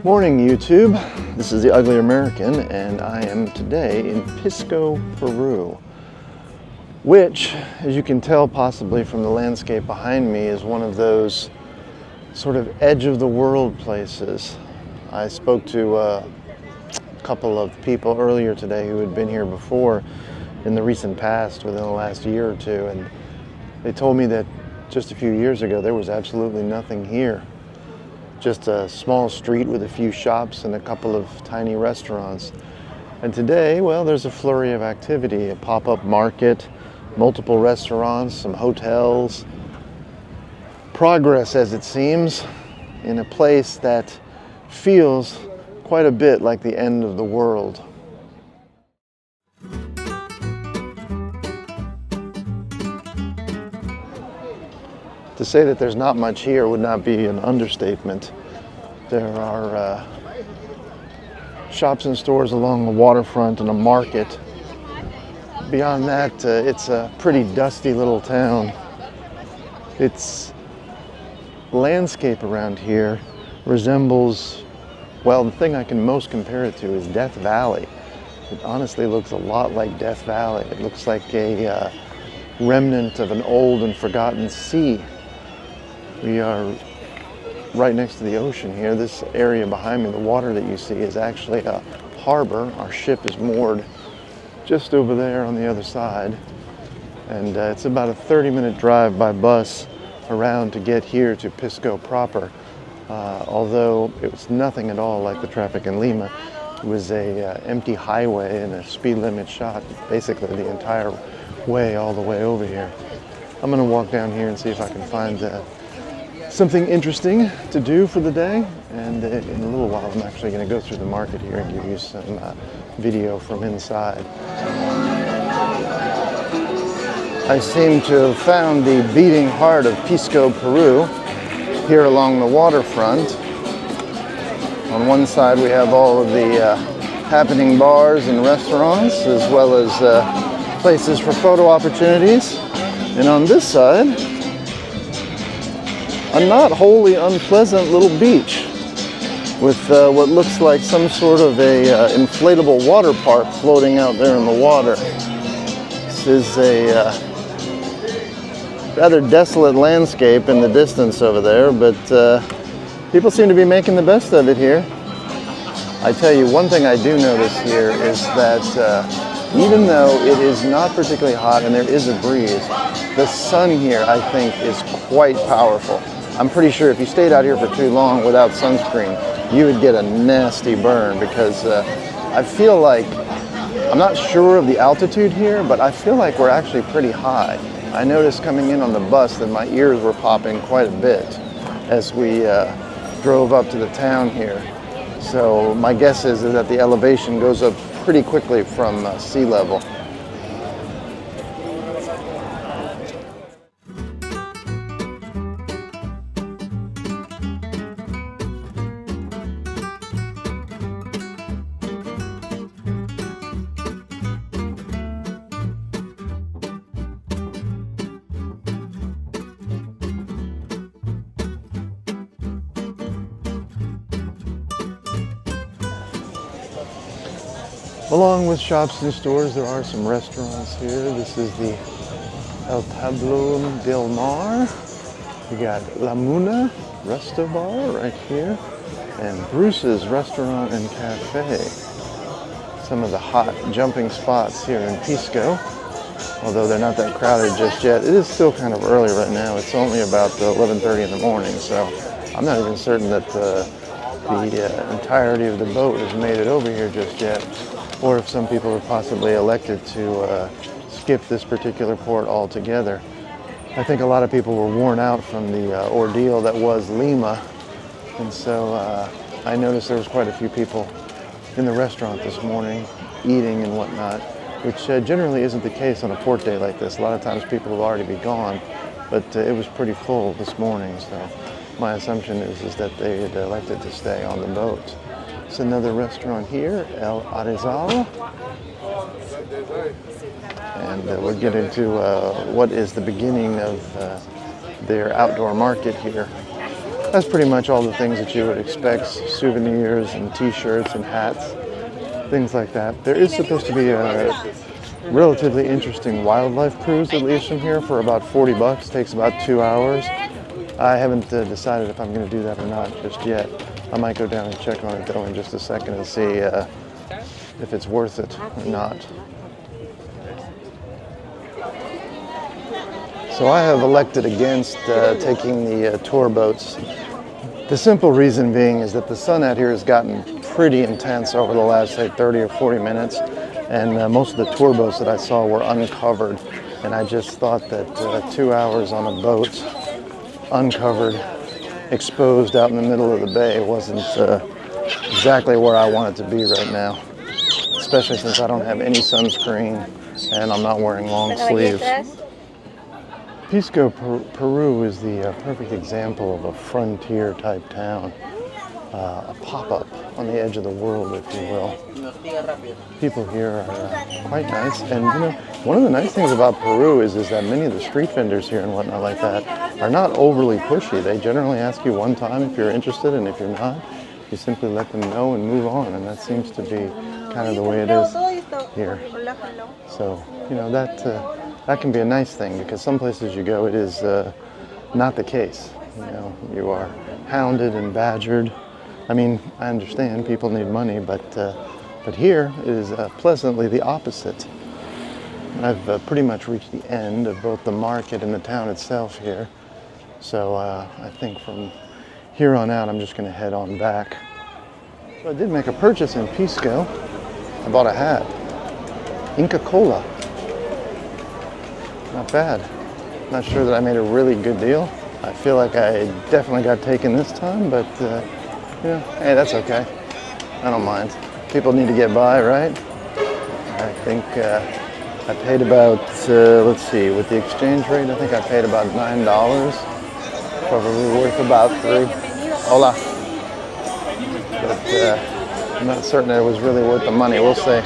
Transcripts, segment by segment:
Morning YouTube, this is the Ugly American and I am today in Pisco, Peru, which, as you can tell possibly from the landscape behind me, is one of those sort of edge of the world places. I spoke to a couple of people earlier today who had been here before in the recent past, within the last year or two, and they told me that just a few years ago there was absolutely nothing here. Just a small street with a few shops and a couple of tiny restaurants. And today, well, there's a flurry of activity, a pop-up market, multiple restaurants, some hotels. Progress, as it seems, in a place that feels quite a bit like the end of the world. To say that there's not much here would not be an understatement. There are shops and stores along the waterfront and a market. Beyond that, it's a pretty dusty little town. Its landscape around here resembles, well, the thing I can most compare it to is Death Valley. It honestly looks a lot like Death Valley. It looks like a remnant of an old and forgotten sea. We are right next to the ocean here. This area behind me, the water that you see, is actually a harbor. Our ship is moored just over there on the other side. And it's about a 30-minute drive by bus around to get here to Pisco proper. Although it was nothing at all like the traffic in Lima. It was a empty highway and a speed limit shot basically the entire way all the way over here. I'm going to walk down here and see if I can find something interesting to do for the day, and in a little while I'm actually going to go through the market here and give you some video from inside. I seem to have found the beating heart of Pisco, Peru, here along the waterfront. On one side we have all of the happening bars and restaurants, as well as places for photo opportunities, and on this side a not wholly unpleasant little beach with what looks like some sort of a inflatable water park floating out there in the water. This is a rather desolate landscape in the distance over there, but people seem to be making the best of it here. I tell you, one thing I do notice here is that even though it is not particularly hot and there is a breeze, the sun here, I think, is quite powerful. I'm pretty sure if you stayed out here for too long without sunscreen, you would get a nasty burn, because I feel like, I'm not sure of the altitude here, but I feel like we're actually pretty high. I noticed coming in on the bus that my ears were popping quite a bit as we drove up to the town here. So my guess is that the elevation goes up pretty quickly from sea level. Along with shops and stores, there are some restaurants here. This is the El Tablón del Mar. We got La Muna Resto Bar right here, and Bruce's Restaurant and Cafe. Some of the hot jumping spots here in Pisco, although they're not that crowded just yet. It is still kind of early right now. It's only about 11:30 in the morning, so I'm not even certain that the entirety of the boat has made it over here just yet, or if some people have possibly elected to skip this particular port altogether. I think a lot of people were worn out from the ordeal that was Lima, and so I noticed there was quite a few people in the restaurant this morning eating and whatnot, which generally isn't the case on a port day like this. A lot of times people will already be gone, but it was pretty full this morning, so my assumption is that they had elected to stay on the boat. It's another restaurant here, El Arezal. And we'll get into what is the beginning of their outdoor market here. That's pretty much all the things that you would expect, souvenirs and t-shirts and hats, things like that. There is supposed to be a relatively interesting wildlife cruise that leaves from here for about 40 bucks. Takes about 2 hours. I haven't decided if I'm going to do that or not just yet. I might go down and check on it though in just a second and see if it's worth it or not. So I have elected against taking the tour boats. The simple reason being is that the sun out here has gotten pretty intense over the last, say, 30 or 40 minutes. And most of the tour boats that I saw were uncovered. And I just thought that 2 hours on a boat, uncovered, exposed out in the middle of the bay wasn't exactly where I want it to be right now. Especially since I don't have any sunscreen and I'm not wearing long sleeves. Pisco Peru is the perfect example of a frontier type town, a pop-up on the edge of the world, if you will. People here are quite nice, and you know, one of the nice things about Peru is that many of the street vendors here and whatnot like that are not overly pushy. They generally ask you one time if you're interested, and if you're not, you simply let them know and move on, and that seems to be kind of the way it is here. So, you know, that can be a nice thing, because some places you go, it is not the case. You know, you are hounded and badgered. I mean, I understand people need money, but here it is pleasantly the opposite. I've pretty much reached the end of both the market and the town itself here. So I think from here on out, I'm just going to head on back. So I did make a purchase in Pisco. I bought a hat. Inca Cola. Not bad. Not sure that I made a really good deal. I feel like I definitely got taken this time, but you know, hey, that's okay. I don't mind. People need to get by, right? I think I paid about, let's see, with the exchange rate, I think I paid about $9. Probably worth about $3. Hola. But I'm not certain that it was really worth the money. We'll see.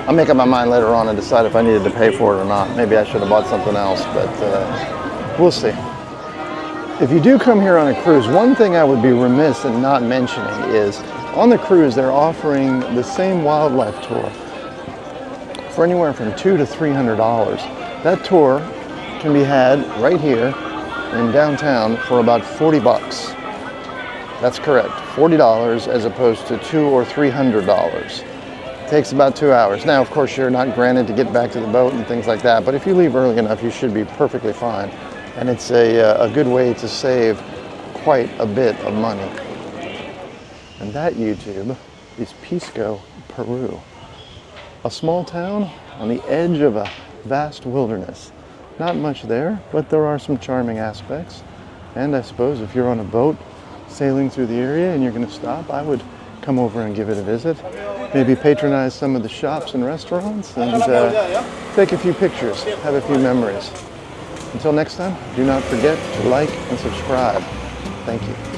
I'll make up my mind later on and decide if I needed to pay for it or not. Maybe I should have bought something else, but we'll see. If you do come here on a cruise, one thing I would be remiss in not mentioning is on the cruise they're offering the same wildlife tour for anywhere from $200 to $300. That tour can be had right here in downtown for about 40 bucks. That's correct, $40 as opposed to $200 or $300. It takes about 2 hours. Now, of course, you're not granted to get back to the boat and things like that, but if you leave early enough, you should be perfectly fine. And it's a good way to save quite a bit of money. And that, YouTube, is Pisco, Peru. A small town on the edge of a vast wilderness. Not much there, but there are some charming aspects. And I suppose if you're on a boat sailing through the area and you're going to stop, I would come over and give it a visit. Maybe patronize some of the shops and restaurants and take a few pictures, have a few memories. Until next time, do not forget to like and subscribe. Thank you.